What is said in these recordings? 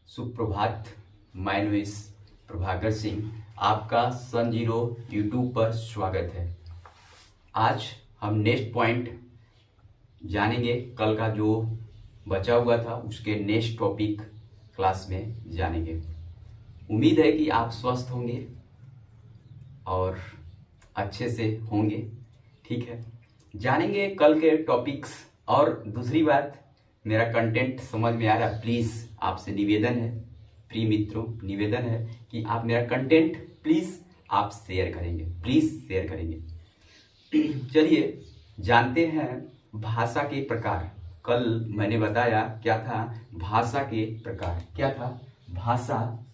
सुप्रभात। My name is Prabhakar Singh. आपका सन zero YouTube पर स्वागत है। आज हम नेक्स्ट पॉइंट जानेंगे। कल का जो बचा हुआ था उसके नेक्स्ट टॉपिक क्लास में जानेंगे। उम्मीद है कि आप स्वस्थ होंगे और अच्छे से होंगे। ठीक है, जानेंगे कल के टॉपिक्स। और दूसरी बात, मेरा कंटेंट समझ में आ रहा, प्लीज़ आपसे निवेदन है, प्रिय मित्रों निवेदन है कि आप मेरा कंटेंट प्लीज़ आप शेयर करेंगे, प्लीज़ शेयर करेंगे। चलिए जानते हैं भाषा के प्रकार। कल मैंने बताया क्या था, भाषा के प्रकार। क्या था? भाषा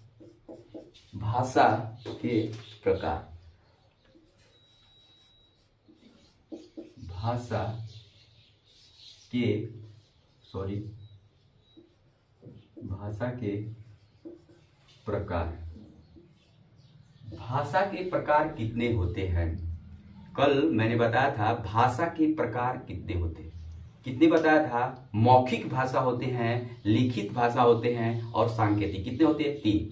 के प्रकार। भाषा के प्रकार। भाषा के प्रकार कितने होते हैं? कल मैंने बताया था भाषा के प्रकार कितने होते हैं। कितने बताया था? मौखिक भाषा होते हैं, लिखित भाषा होते हैं और सांकेतिक। कितने होते हैं? 3।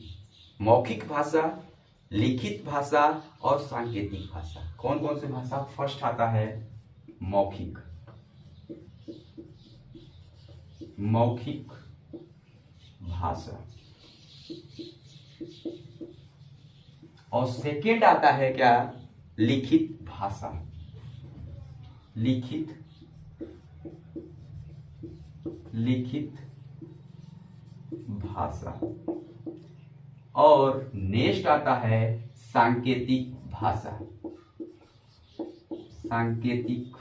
मौखिक भाषा, लिखित भाषा और सांकेतिक भाषा। कौन कौन सी भाषा? फर्स्ट आता है मौखिक भाषा, और सेकेंड आता है क्या? लिखित भाषा। लिखित भाषा। और नेक्स्ट आता है सांकेतिक भाषा। सांकेतिक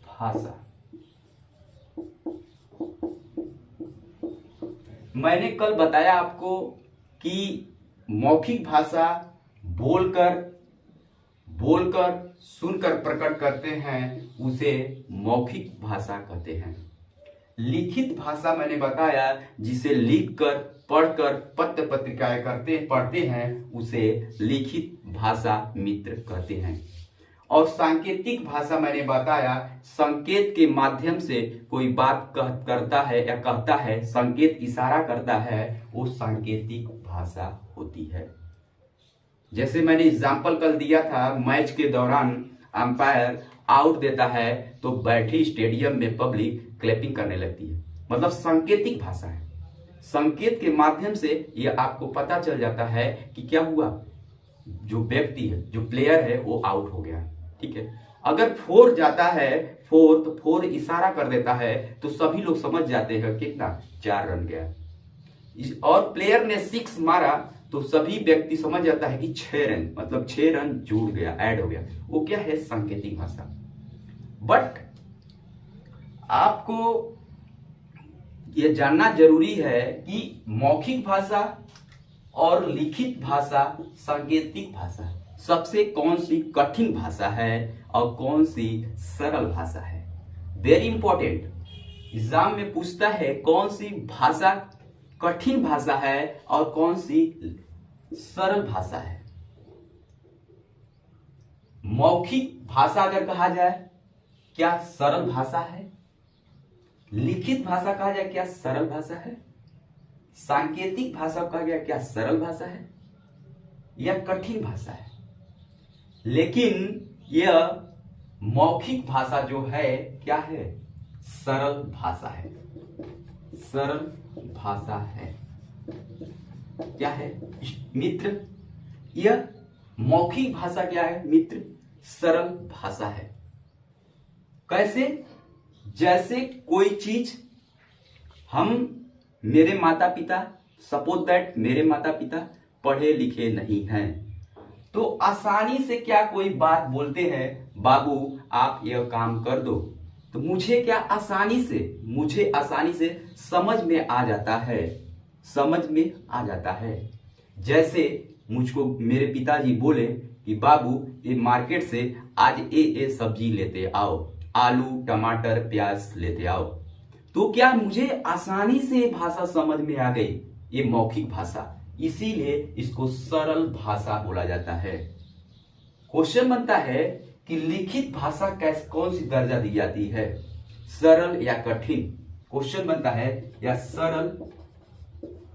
भाषा। मैंने कल बताया आपको कि मौखिक भाषा बोलकर सुनकर प्रकट करते हैं, उसे मौखिक भाषा कहते हैं। लिखित भाषा मैंने बताया जिसे लिखकर पढ़कर पत्र पत्रिकाएं पढ़ते हैं, उसे लिखित भाषा मित्र कहते हैं। और सांकेतिक भाषा मैंने बताया संकेत के माध्यम से कोई बात करता है या कहता है, संकेत इशारा करता है, वो सांकेतिक भाषा होती है। जैसे मैंने एग्जाम्पल कल दिया था, मैच के दौरान अंपायर आउट देता है तो बैठी स्टेडियम में पब्लिक क्लैपिंग करने लगती है। मतलब सांकेतिक भाषा है। संकेत के माध्यम से यह आपको पता चल जाता है कि क्या हुआ, जो व्यक्ति है, जो प्लेयर है, वो आउट हो गया। ठीक है, अगर 4 जाता है, 4 तो 4 इशारा कर देता है तो सभी लोग समझ जाते हैं कितना, 4 रन गया। और प्लेयर ने 6 मारा तो सभी व्यक्ति समझ जाता है कि 6 रन, मतलब 6 रन जुड़ गया, ऐड हो गया। वो क्या है? सांकेतिक भाषा। बट आपको यह जानना जरूरी है कि मौखिक भाषा और लिखित भाषा, सांकेतिक भाषा, सबसे कौन सी कठिन भाषा है और कौन सी सरल भाषा है। वेरी इंपॉर्टेंट, एग्जाम में पूछता है कौन सी भाषा कठिन भाषा है और कौन सी सरल भाषा है। मौखिक भाषा अगर कहा जाए क्या सरल भाषा है? लिखित भाषा कहा जाए क्या सरल भाषा है? सांकेतिक भाषा कहा गया क्या सरल भाषा है या कठिन भाषा है? लेकिन यह मौखिक भाषा जो है क्या है? सरल भाषा है। सरल भाषा है। क्या है मित्र? यह मौखिक भाषा क्या है मित्र? सरल भाषा है। कैसे? जैसे कोई चीज मेरे माता पिता, सपोज दैट मेरे माता पिता पढ़े लिखे नहीं हैं, तो आसानी से क्या कोई बात बोलते हैं, बाबू आप यह काम कर दो, तो मुझे आसानी से समझ में आ जाता है। जैसे मुझको मेरे पिताजी बोले कि बाबू ये मार्केट से आज ये सब्जी लेते आओ, आलू टमाटर प्याज लेते आओ, तो क्या मुझे आसानी से भाषा समझ में आ गई। ये मौखिक भाषा, इसीलिए इसको सरल भाषा बोला जाता है। क्वेश्चन बनता है कि लिखित भाषा कौन सी दर्जा दी जाती है, सरल या कठिन। क्वेश्चन बनता है या सरल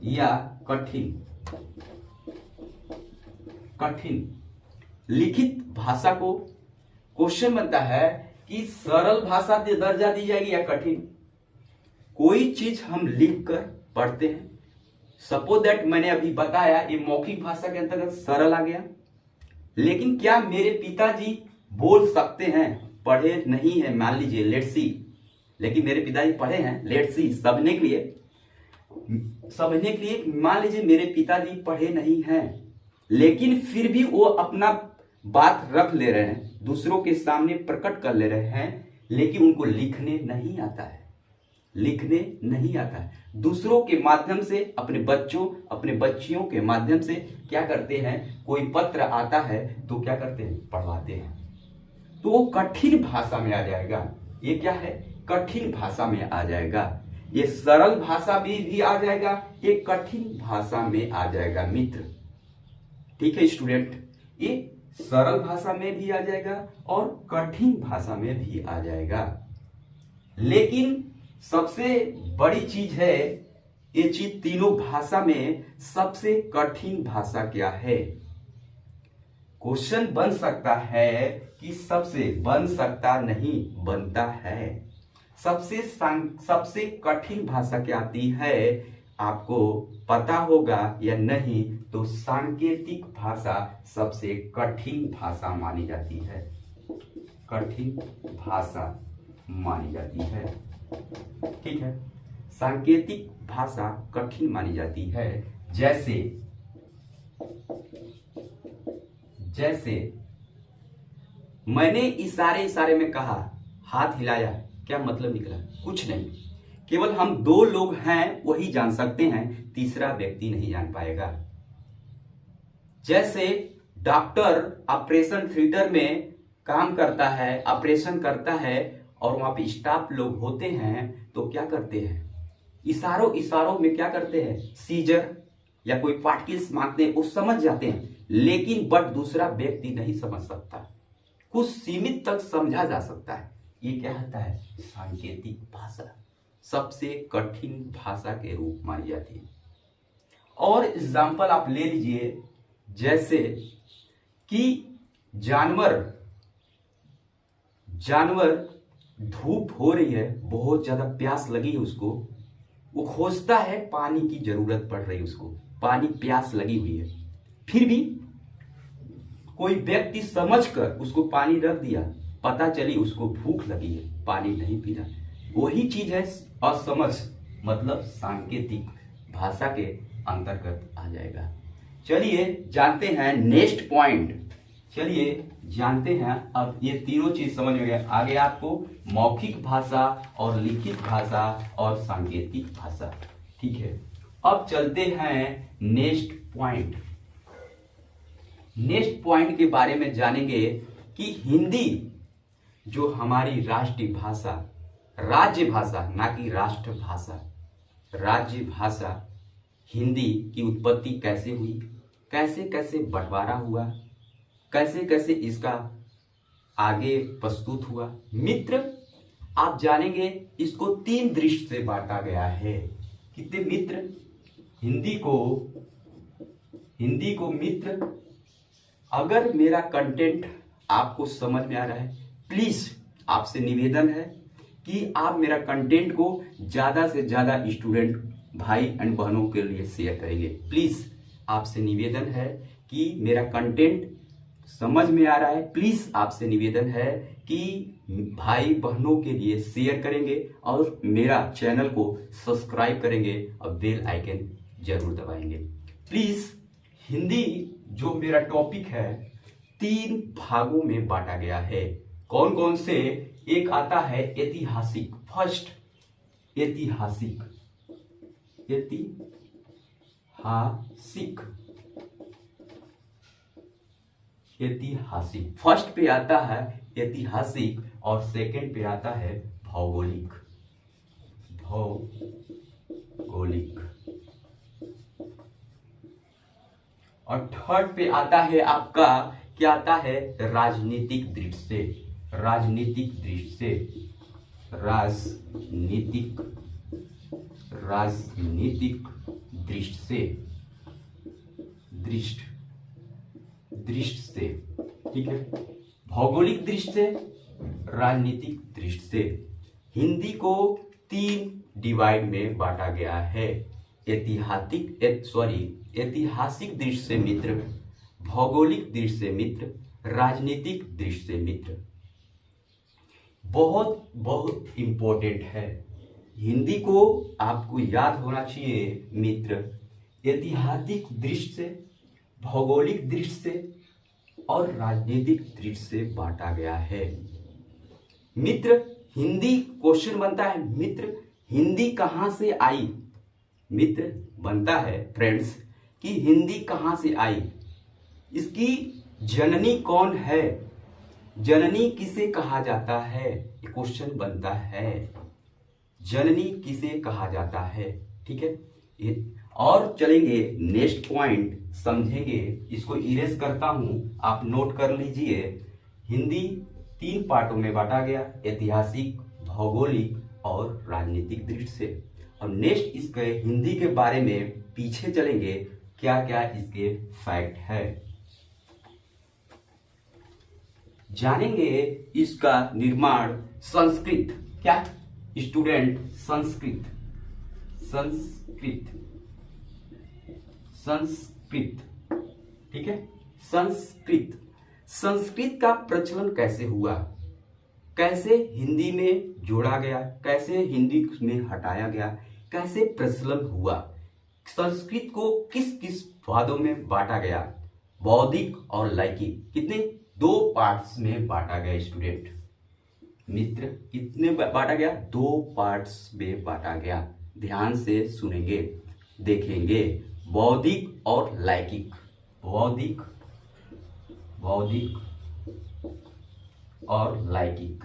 या कठिन। कठिन लिखित भाषा को क्वेश्चन बनता है कि सरल भाषा दर्जा दी जाएगी या कठिन। कोई चीज हम लिख कर पढ़ते हैं, सपोज दैट मैंने अभी बताया ये मौखिक भाषा के अंतर्गत सरल आ गया, लेकिन क्या मेरे पिताजी बोल सकते हैं? पढ़े नहीं है मान लीजिए, लेट्स सी, लेकिन मेरे पिताजी पढ़े हैं, लेट्स सी, समझने के लिए मान लीजिए मेरे पिताजी पढ़े नहीं हैं, लेकिन फिर भी वो अपना बात रख ले रहे हैं, दूसरों के सामने प्रकट कर ले रहे हैं, लेकिन उनको लिखने नहीं आता है। लिखने नहीं आता है। दूसरों के माध्यम से, अपने बच्चों, अपने बच्चियों के माध्यम से क्या करते हैं, कोई पत्र आता है तो क्या करते हैं, पढ़वाते हैं, तो वो कठिन भाषा में आ जाएगा। ये क्या है, कठिन भाषा में आ जाएगा। ये सरल भाषा भी आ जाएगा, ये कठिन भाषा में आ जाएगा मित्र। ठीक है स्टूडेंट, ये सरल भाषा में भी आ जाएगा और कठिन भाषा में भी आ जाएगा। लेकिन सबसे बड़ी चीज है, ये चीज तीनों भाषा में सबसे कठिन भाषा क्या है? क्वेश्चन बन सकता है कि सबसे, बन सकता नहीं, बनता है। सबसे कठिन भाषा क्या आती है आपको पता होगा या नहीं, तो सांकेतिक भाषा सबसे कठिन भाषा मानी जाती है। कठिन भाषा मानी जाती है, ठीक है। सांकेतिक भाषा कठिन मानी जाती है। जैसे मैंने इशारे में कहा, हाथ हिलाया, क्या मतलब निकला? कुछ नहीं, केवल हम दो लोग हैं वही जान सकते हैं, तीसरा व्यक्ति नहीं जान पाएगा। जैसे डॉक्टर ऑपरेशन थिएटर में काम करता है, ऑपरेशन करता है, और वहां पे स्टाफ लोग होते हैं तो क्या करते हैं, इशारों में क्या करते हैं, सीजर या कोई पार्टिकल्स मांगते हैं, वो समझ जाते हैं, लेकिन बट दूसरा व्यक्ति नहीं समझ सकता, कुछ सीमित तक समझा जा सकता है। ये क्या होता है, सांकेतिक भाषा सबसे कठिन भाषा के रूप मानी जाती है। और एग्जाम्पल आप ले लीजिए, जैसे कि जानवर धूप हो रही है, बहुत ज्यादा प्यास लगी है उसको, वो खोजता है, पानी की जरूरत पड़ रही है उसको, पानी, प्यास लगी हुई है, फिर भी कोई व्यक्ति समझकर उसको पानी रख दिया, पता चली उसको भूख लगी है, पानी नहीं पी रहा। वही चीज है असमझ, मतलब सांकेतिक भाषा के अंतर्गत आ जाएगा। चलिए जानते हैं नेक्स्ट पॉइंट। चलिए जानते हैं, अब ये तीनों चीज समझ में गया, आगे आपको मौखिक भाषा और लिखित भाषा और सांकेतिक भाषा, ठीक है। अब चलते हैं नेक्स्ट पॉइंट। नेक्स्ट पॉइंट के बारे में जानेंगे कि हिंदी जो हमारी राष्ट्रीय भाषा, राज्य भाषा, ना कि राष्ट्र भाषा, राज्य भाषा हिंदी की उत्पत्ति कैसे हुई, कैसे कैसे बंटवारा हुआ, कैसे कैसे इसका आगे प्रस्तुत हुआ। मित्र आप जानेंगे इसको 3 दृष्टि से बांटा गया है। कितने मित्र? हिंदी को मित्र, अगर मेरा कंटेंट आपको समझ में आ रहा है, प्लीज आपसे निवेदन है कि आप मेरा कंटेंट को ज्यादा से ज्यादा स्टूडेंट भाई एंड बहनों के लिए शेयर करेंगे। प्लीज आपसे निवेदन है कि मेरा कंटेंट समझ में आ रहा है, प्लीज आपसे निवेदन है कि भाई बहनों के लिए शेयर करेंगे और मेरा चैनल को सब्सक्राइब करेंगे और बेल आइकन जरूर दबाएंगे। प्लीज हिंदी जो मेरा टॉपिक है 3 भागों में बांटा गया है। कौन कौन से? एक आता है ऐतिहासिक, फर्स्ट ऐतिहासिक, ऐतिहासिक फर्स्ट पे आता है ऐतिहासिक, और सेकंड पे आता है भौगोलिक, और थर्ड पे आता है आपका, क्या आता है, राजनीतिक दृष्टि दृष्टि से, दृष्टि से, ठीक है। भौगोलिक दृष्टि से, राजनीतिक दृष्टि से। हिंदी को 3 डिवाइड में बांटा गया है। ऐतिहासिक दृष्टि से मित्र, भौगोलिक दृष्टि से मित्र, राजनीतिक दृष्टि से मित्र। बहुत बहुत इंपॉर्टेंट है। हिंदी को आपको याद होना चाहिए मित्र, ऐतिहासिक दृष्टि से, भौगोलिक दृष्टि से और राजनीतिक दृष्टि से बांटा गया है मित्र। हिंदी क्वेश्चन बनता है मित्र, हिंदी कहां से आई? मित्र बनता है फ्रेंड्स कि हिंदी कहां से आई, इसकी जननी कौन है, जननी किसे कहा जाता है, ये क्वेश्चन बनता है। जननी किसे कहा जाता है, ठीक है। और चलेंगे नेक्स्ट पॉइंट समझेंगे, इसको इरेज करता हूं, आप नोट कर लीजिए। हिंदी 3 पार्टों में बांटा गया, ऐतिहासिक, भौगोलिक और राजनीतिक दृष्टि से। अब नेक्स्ट इसके हिंदी के बारे में पीछे चलेंगे, क्या क्या इसके फैक्ट है जानेंगे। इसका निर्माण संस्कृत, क्या स्टूडेंट, संस्कृत, संस्कृत, संस्कृत, ठीक है। संस्कृत, संस्कृत का प्रचलन कैसे हुआ, कैसे हिंदी में जोड़ा गया, कैसे हिंदी में हटाया गया, कैसे प्रचलन हुआ। संस्कृत को किस किस वादों में बांटा गया, बौद्धिक और लौकिक, कितने 2 पार्ट्स में बांटा गया स्टूडेंट मित्र। कितने बांटा गया? 2 पार्ट्स में बांटा गया। ध्यान से सुनेंगे, देखेंगे। बौद्धिक और लौकिक, बौद्धिक, बौद्धिक और लौकिक,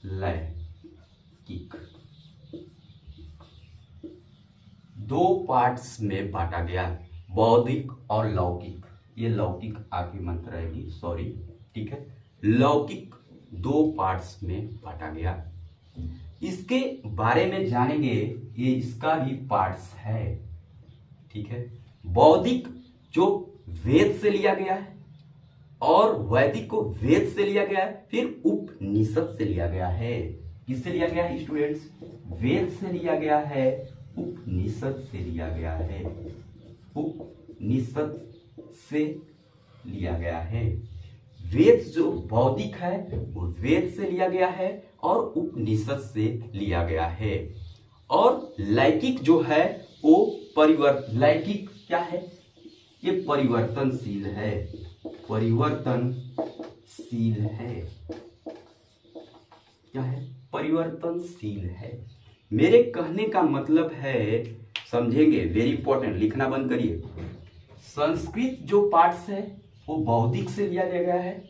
लौकिक 2 पार्ट्स में बांटा गया, बौद्धिक और लौकिक। ये लौकिक आखिरी मंत्र रहेगी, सॉरी, ठीक है। लौकिक 2 पार्ट्स में बांटा गया। इसके बारे में जानेंगे, ये इसका भी पार्ट्स है, ठीक है। बौद्धिक जो वेद से लिया गया है और वैदिक को वेद से लिया गया है, फिर उपनिषद से लिया गया है। किससे लिया गया है स्टूडेंट्स? वेद से लिया गया है, उपनिषद से लिया गया है, उपनिषद से लिया गया है। वेद जो बौद्धिक है वो वेद से लिया गया है और उपनिषद से लिया गया है। और लौकिक जो है वो लौकिक क्या है? ये परिवर्तनशील है, परिवर्तनशील है। क्या है? परिवर्तनशील है। मेरे कहने का मतलब है, समझेंगे, वेरी इंपॉर्टेंट, लिखना बंद करिए। संस्कृत जो पार्ट्स है वो बौद्धिक से लिया गया है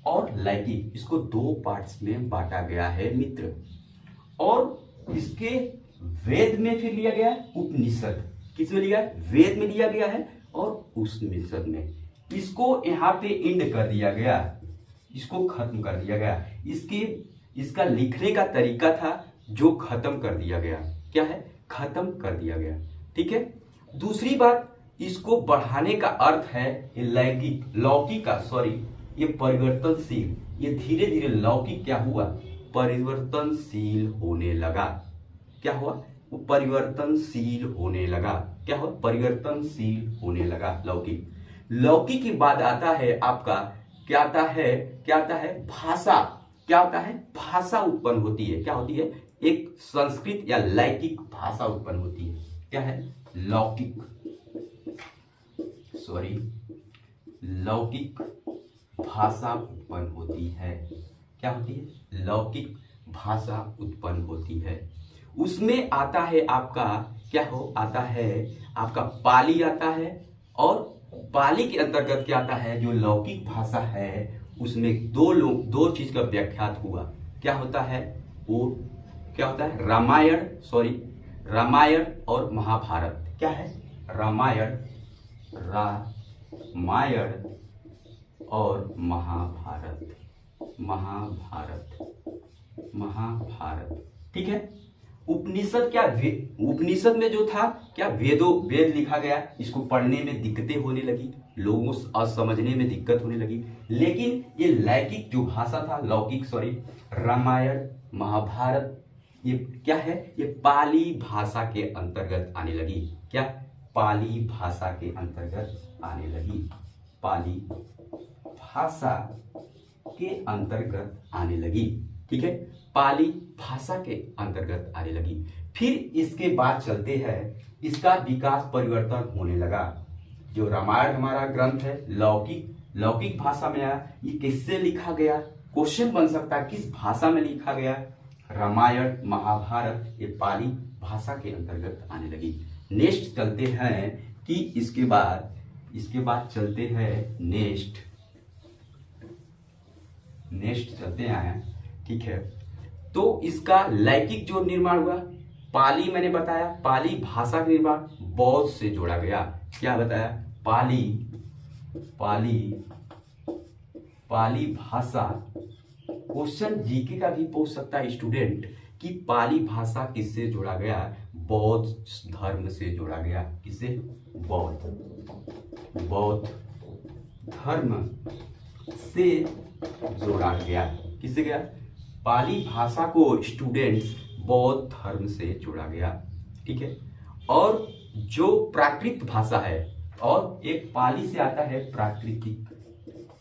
और लौकिक, इसको 2 पार्ट्स में बांटा गया है मित्र। और इसके वेद में फिर लिया गया है उपनिषद। किस में लिया है? वेद में लिया गया है और उपनिषद में। इसको यहाँ पे इंड कर दिया गया, इसको खत्म कर दिया गया। इसका लिखने का तरीका था जो खत्म कर दिया गया। क्या है? खत्म कर दिया गया, ठीक है। दूसरी बात, इसको बढ़ाने का अर्थ है लौकिक का, सॉरी, ये परिवर्तनशील, ये धीरे धीरे लौकिक क्या हुआ? परिवर्तनशील होने लगा। क्या हुआ? वो परिवर्तनशील होने लगा। क्या हुआ? परिवर्तनशील होने लगा लौकिक। लौकिक के बाद आता है आपका, क्या आता है? क्या आता है? भाषा। क्या होता है? भाषा उत्पन्न होती है। क्या होती है? एक संस्कृत या लौकिक भाषा उत्पन्न होती है। क्या है? लौकिक, सॉरी, लौकिक भाषा उत्पन्न होती है। क्या होती है? लौकिक भाषा उत्पन्न होती है। उसमें आता है आपका, क्या हो आता है? आपका पाली आता है। और पाली के अंतर्गत क्या आता है? जो लौकिक भाषा है उसमें दो चीज का व्याख्यात हुआ। क्या होता है? वो क्या होता है? रामायण, सॉरी, रामायण और महाभारत। क्या है? रामायण और महाभारत, महाभारत, ठीक है। उपनिषद क्या उपनिषद में जो था क्या वेद लिखा गया, इसको पढ़ने में दिक्कतें होने लगी, लोगों को समझने में दिक्कत होने लगी। लेकिन ये लौकिक जो भाषा था, रामायण महाभारत, ये क्या है, ये पाली भाषा के अंतर्गत आने लगी। क्या, पाली भाषा के अंतर्गत आने लगी, पाली भाषा के अंतर्गत आने लगी। ठीक है, पाली भाषा के अंतर्गत आने लगी। फिर इसके बाद चलते हैं, इसका विकास परिवर्तन होने लगा। जो रामायण हमारा ग्रंथ है लौकिक भाषा में आया, ये किससे लिखा गया, क्वेश्चन बन सकता है किस भाषा में लिखा गया। रामायण महाभारत ये पाली भाषा के अंतर्गत आने लगी। नेक्स्ट चलते हैं कि इसके बाद चलते हैं नेक्स्ट चलते हैं। ठीक है, तो इसका लौकिक जो निर्माण हुआ, पाली मैंने बताया, पाली भाषा का निर्माण बौद्ध से जोड़ा गया। क्या बताया, पाली भाषा। क्वेश्चन जीके का भी पूछ सकता है स्टूडेंट कि पाली भाषा किससे जोड़ा गया, बौद्ध धर्म से जोड़ा गया। किससे, बौद्ध धर्म से जोड़ा गया। किससे गया, पाली भाषा को स्टूडेंट्स बौद्ध धर्म से जोड़ा गया। ठीक है, और जो प्राकृत भाषा है, और एक पाली से आता है प्राकृतिक,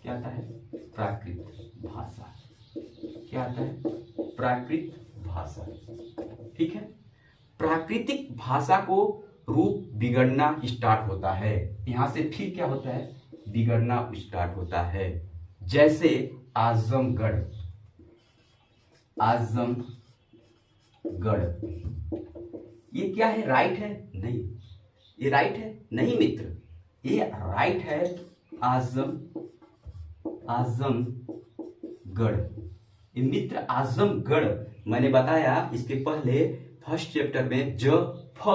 क्या आता है, प्राकृत भाषा। क्या आता है, प्राकृत भाषा। ठीक है, प्राकृतिक भाषा को रूप बिगड़ना स्टार्ट होता है, यहां से फिर क्या होता है, बिगड़ना स्टार्ट होता है। जैसे आजमगढ़, ये क्या है, राइट है, नहीं, ये राइट है, नहीं मित्र, ये राइट है, आजमगढ़। ये मित्र आजमगढ़ मैंने बताया इसके पहले फर्स्ट चैप्टर में, ज फ,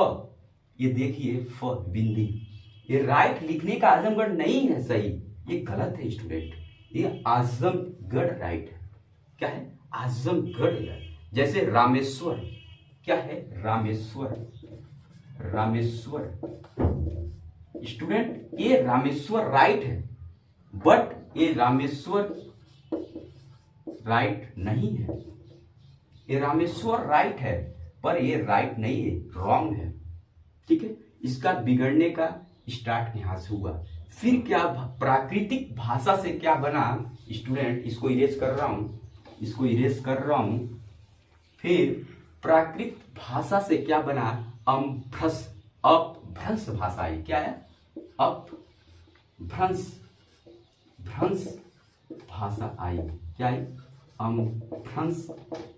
ये देखिए फ बिंदी, ये राइट लिखने का आजमगढ़ नहीं है, सही, ये गलत है स्टूडेंट, ये आजमगढ़ राइट है। क्या है, आजमगढ़। जैसे रामेश्वर, क्या है, रामेश्वर स्टूडेंट, ये रामेश्वर राइट है, बट ये रामेश्वर राइट नहीं है। ये रामेश्वर राइट है पर ये राइट नहीं है, रॉन्ग है। ठीक है, इसका बिगड़ने का स्टार्ट यहां से हुआ। फिर क्या, प्राकृतिक भाषा से क्या बना स्टूडेंट, इसको इरेज कर रहा हूं, फिर प्राकृत भाषा से क्या बना, अपभ्रंश भाषा आई। क्या है, अपभ्रंश भाषा आई। क्या आई, अपभ्रंश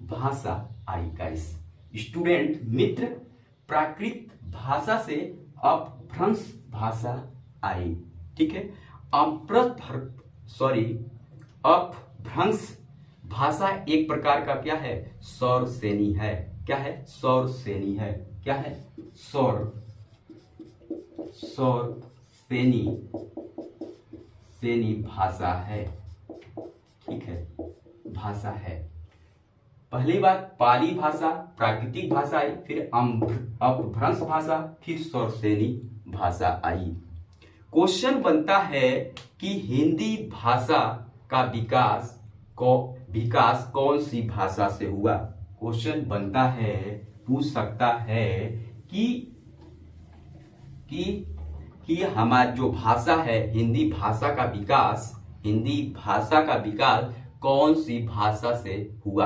भाषा आई। गाइस स्टूडेंट मित्र, प्राकृत भाषा से अपभ्रंश भाषा आई। ठीक है, अपभ्रंश भाषा एक प्रकार का क्या है, सौर श्रेणी है। क्या है, सौर श्रेणी है। क्या है, सौर श्रेणी भाषा है। ठीक है, भाषा है। पहली बात पाली भाषा, प्राकृतिक भाषा आई, फिर अपभ्रंश भाषा, फिर सौर श्रेणी भाषा आई। क्वेश्चन बनता है कि हिंदी भाषा का विकास कौन सी भाषा से हुआ। क्वेश्चन बनता है, पूछ सकता है कि हमारी जो भाषा है हिंदी भाषा का विकास कौन सी भाषा से हुआ।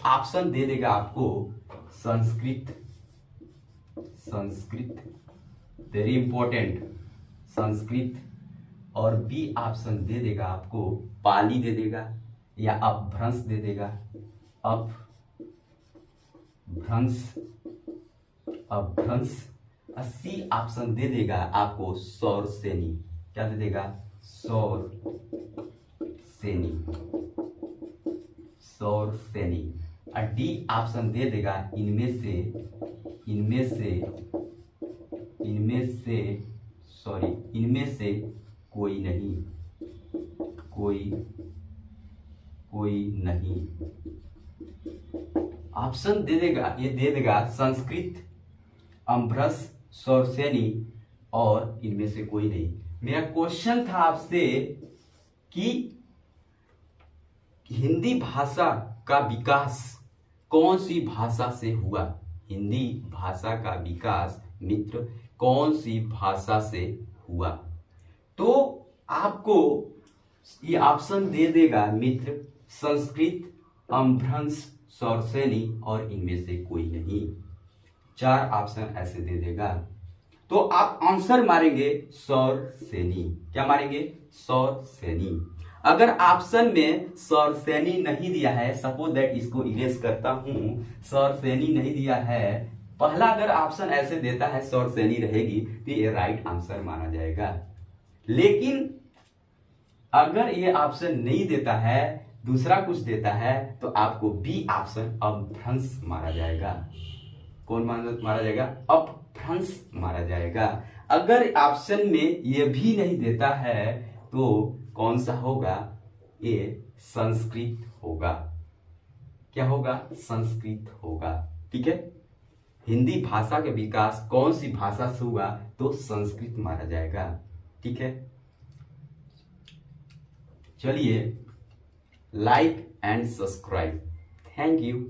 ऑप्शन दे देगा आपको संस्कृत, वेरी इंपॉर्टेंट, संस्कृत, और बी ऑप्शन दे देगा आपको पाली दे देगा, या अपभ्रंश दे देगा, अपभ्रंश, सी ऑप्शन दे देगा आपको सौर श्रेणी। क्या दे देगा, सौर श्रेणी, और डी ऑप्शन दे देगा इनमें से कोई नहीं। ऑप्शन दे देगा, ये दे देगा संस्कृत, अम्भ्रस, शौरसेनी और इनमें से कोई नहीं। मेरा क्वेश्चन था आपसे कि हिंदी भाषा का विकास कौन सी भाषा से हुआ? हिंदी भाषा का विकास मित्र कौन सी भाषा से हुआ? तो आपको ये ऑप्शन दे देगा मित्र संस्कृत, अम्भ्रंश, शौरसेनी और इनमें से कोई नहीं। 4 ऑप्शन ऐसे दे देगा। तो आप आंसर मारेंगे शौरसेनी। क्या मारेंगे? शौरसेनी। अगर ऑप्शन में शौरसेनी नहीं दिया है, सपोज दैट इसको इरेज करता हूं, शौरसेनी नहीं दिया है, पहला अगर ऑप्शन ऐसे देता है शौरसेनी रहेगी तो ये राइट आंसर माना जाएगा। लेकिन अगर ये ऑप्शन नहीं देता है, दूसरा कुछ देता है, तो आपको बी ऑप्शन अम्भ्रंश मारा जाएगा। कौन मारा जाएगा? अपभ्रंश मारा जाएगा। अगर ऑप्शन में ये भी नहीं देता है तो कौन सा होगा? ये संस्कृत होगा। क्या होगा? संस्कृत होगा। ठीक है, हिंदी भाषा के विकास कौन सी भाषा से हुआ? तो संस्कृत मारा जाएगा। ठीक है, चलिए like and subscribe. Thank you.